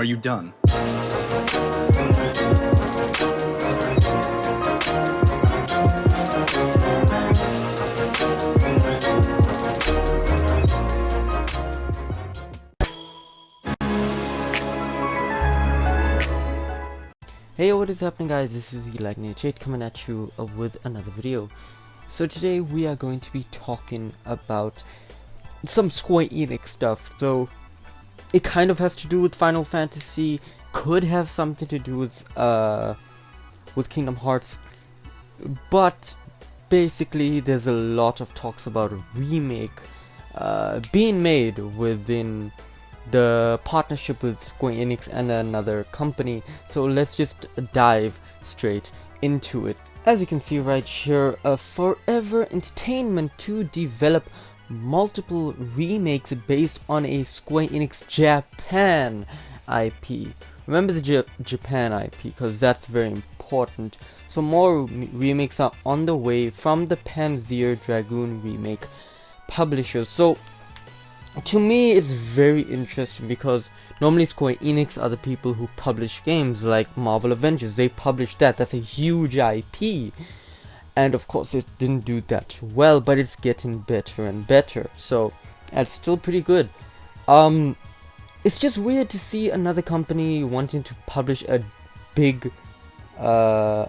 Are you done? Hey, what is happening, guys? This is himalnaruto coming at you with another video. So today we are going to be talking about some Square Enix stuff. So it kind of has to do with Final Fantasy, could have something to do with Kingdom Hearts, but basically there's a lot of talks about a remake being made within the partnership with Square Enix and another company. So let's just dive straight into it. As you can see right here, Forever Entertainment to develop multiple remakes based on a Square Enix Japan IP. Remember the Japan IP, because that's very important. So more remakes are on the way from the Panzer Dragoon remake publishers. So to me, it's very interesting because normally Square Enix are the people who publish games like Marvel Avengers. They published that. That's a huge IP. And of course, it didn't do that well, but it's getting better and better. So, that's still pretty good. It's just weird to see another company wanting to publish a big Square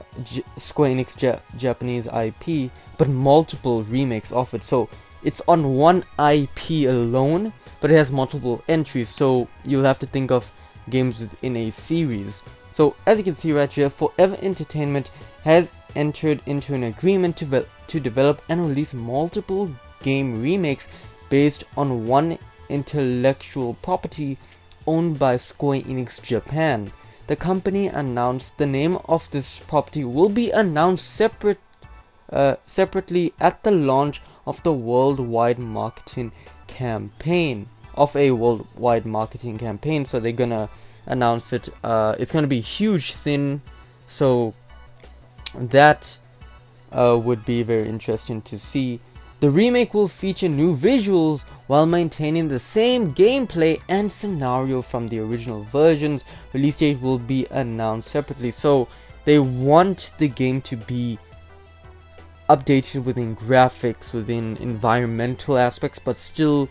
Enix Japanese IP, but multiple remakes of it. So it's on one IP alone, but it has multiple entries. So you'll have to think of games within a series. So as you can see right here, Forever Entertainment has entered into an agreement to develop and release multiple game remakes based on one intellectual property owned by Square Enix Japan. The company announced the name of this property will be announced separately at the launch of the worldwide marketing campaign. So they're gonna announce it. It's gonna be huge thin, so that would be very interesting to see. The remake will feature new visuals while maintaining the same gameplay and scenario from the original versions. Release date will be announced separately. So they want the game to be updated within graphics, within environmental aspects, but still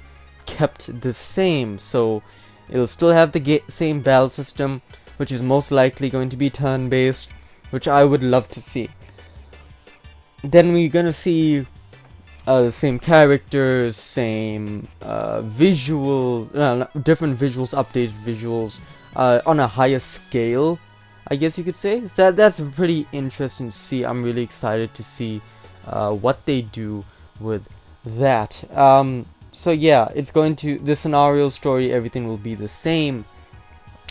kept the same. So it'll still have the same battle system, which is most likely going to be turn-based, which I would love to see. Then we're gonna see the same characters, same different visuals, updated visuals on a higher scale, I guess you could say. So that's pretty interesting to see. I'm really excited to see what they do with that. So yeah, it's going to, the scenario, story, everything will be the same.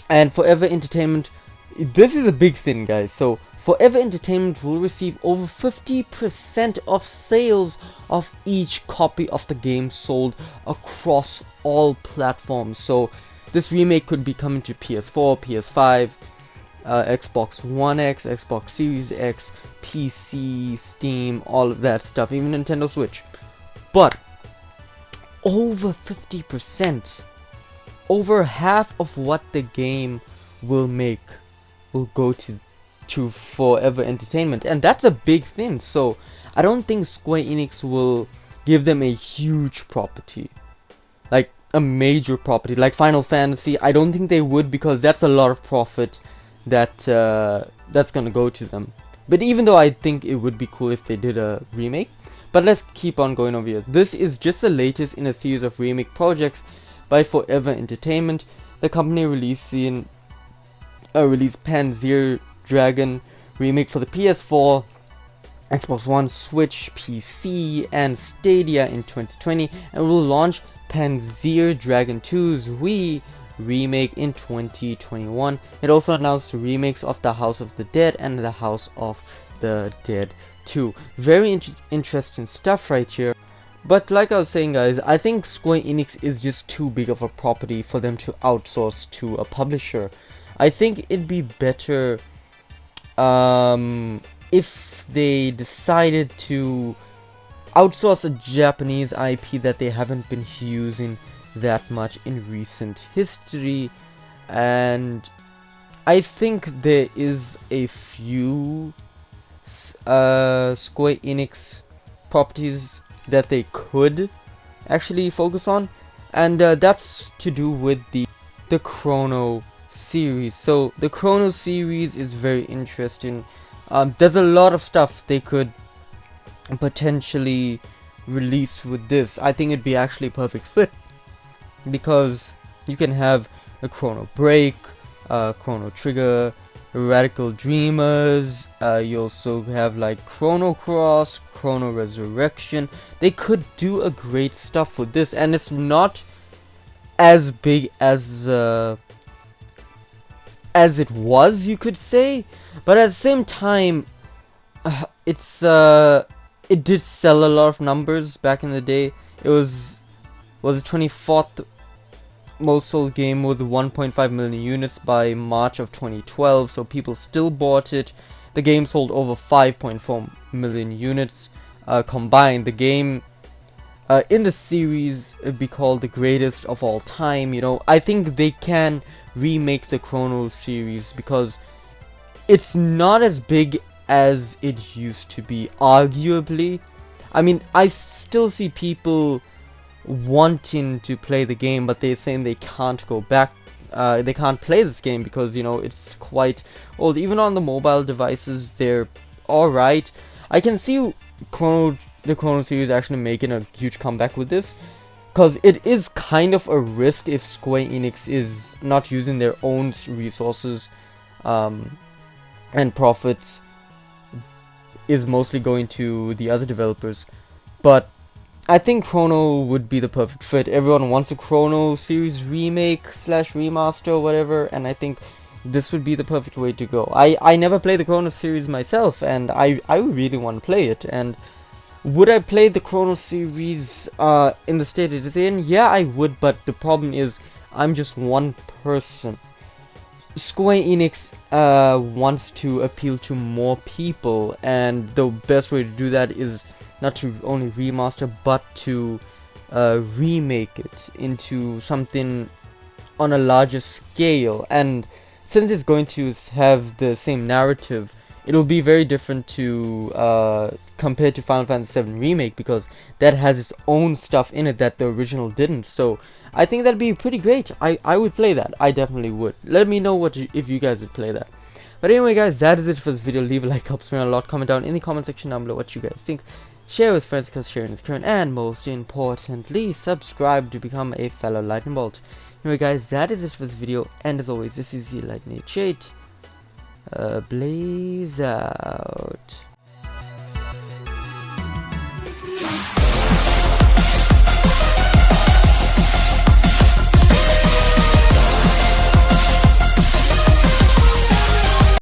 And Forever Entertainment, this is a big thing, guys. So Forever Entertainment will receive over 50% of sales of each copy of the game sold across all platforms. So this remake could be coming to PS4, PS5, Xbox One X, Xbox Series X, PC, Steam, all of that stuff, even Nintendo Switch. But over 50%, over half of what the game will make will go to Forever Entertainment, and that's a big thing. So I don't think Square Enix will give them a huge property, like a major property like Final Fantasy. I don't think they would, because that's a lot of profit that's gonna go to them. But even though I think it would be cool if they did a remake. But let's keep on going over here. This is just the latest in a series of remake projects by Forever Entertainment. The company released Panzer Dragon remake for the PS4, Xbox One, Switch, PC, and Stadia in 2020, and will launch Panzer Dragon 2's Wii remake in 2021. It also announced remakes of The House of the Dead and The House of the Dead 2. Very interesting stuff right here. But like I was saying, guys, I think Square Enix is just too big of a property for them to outsource to a publisher. I think it'd be better if they decided to outsource a Japanese IP that they haven't been using that much in recent history, and I think there is a few Square Enix properties that they could actually focus on, and that's to do with the Chrono series. So the Chrono series is very interesting. There's a lot of stuff they could potentially release with this. I think it'd be actually a perfect fit, because you can have a Chrono Break, Chrono Trigger, Radical Dreamers. You also have like Chrono Cross, Chrono Resurrection. They could do a great stuff with this, and it's not as big as it was, you could say, but at the same time, it did sell a lot of numbers back in the day. It was the 24th most sold game with 1.5 million units by March of 2012, so people still bought it. The game sold over 5.4 million units combined. The game in the series would be called the greatest of all time. You know, I think they can remake the Chrono series because it's not as big as it used to be, arguably. I mean, I still see people wanting to play the game, but they're saying they can't go back. They can't play this game because, you know, it's quite old. Even on the mobile devices, they're alright. I can see the Chrono series actually making a huge comeback with this, because it is kind of a risk if Square Enix is not using their own resources, and profits is mostly going to the other developers. But I think Chrono would be the perfect fit. Everyone wants a Chrono series remake slash remaster or whatever, and I think this would be the perfect way to go. I never played the Chrono series myself, and I really want to play it. And would I play the Chrono series in the state it is in? Yeah, I would, but the problem is I'm just one person. Square Enix wants to appeal to more people, and the best way to do that is not to only remaster, but to remake it into something on a larger scale. And since it's going to have the same narrative, it'll be very different to compared to Final Fantasy VII Remake, because that has its own stuff in it that the original didn't. So I think that'd be pretty great. I would play that. I definitely would. Let me know if you guys would play that. But anyway, guys, that is it for this video. Leave a like, helps me out a lot. Comment down in the comment section down below what you guys think. Share with friends because sharing is current. And most importantly, subscribe to become a fellow Lightning Bolt. Anyway, guys, that is it for this video. And as always, this is the Lightning Shade. Blaze out.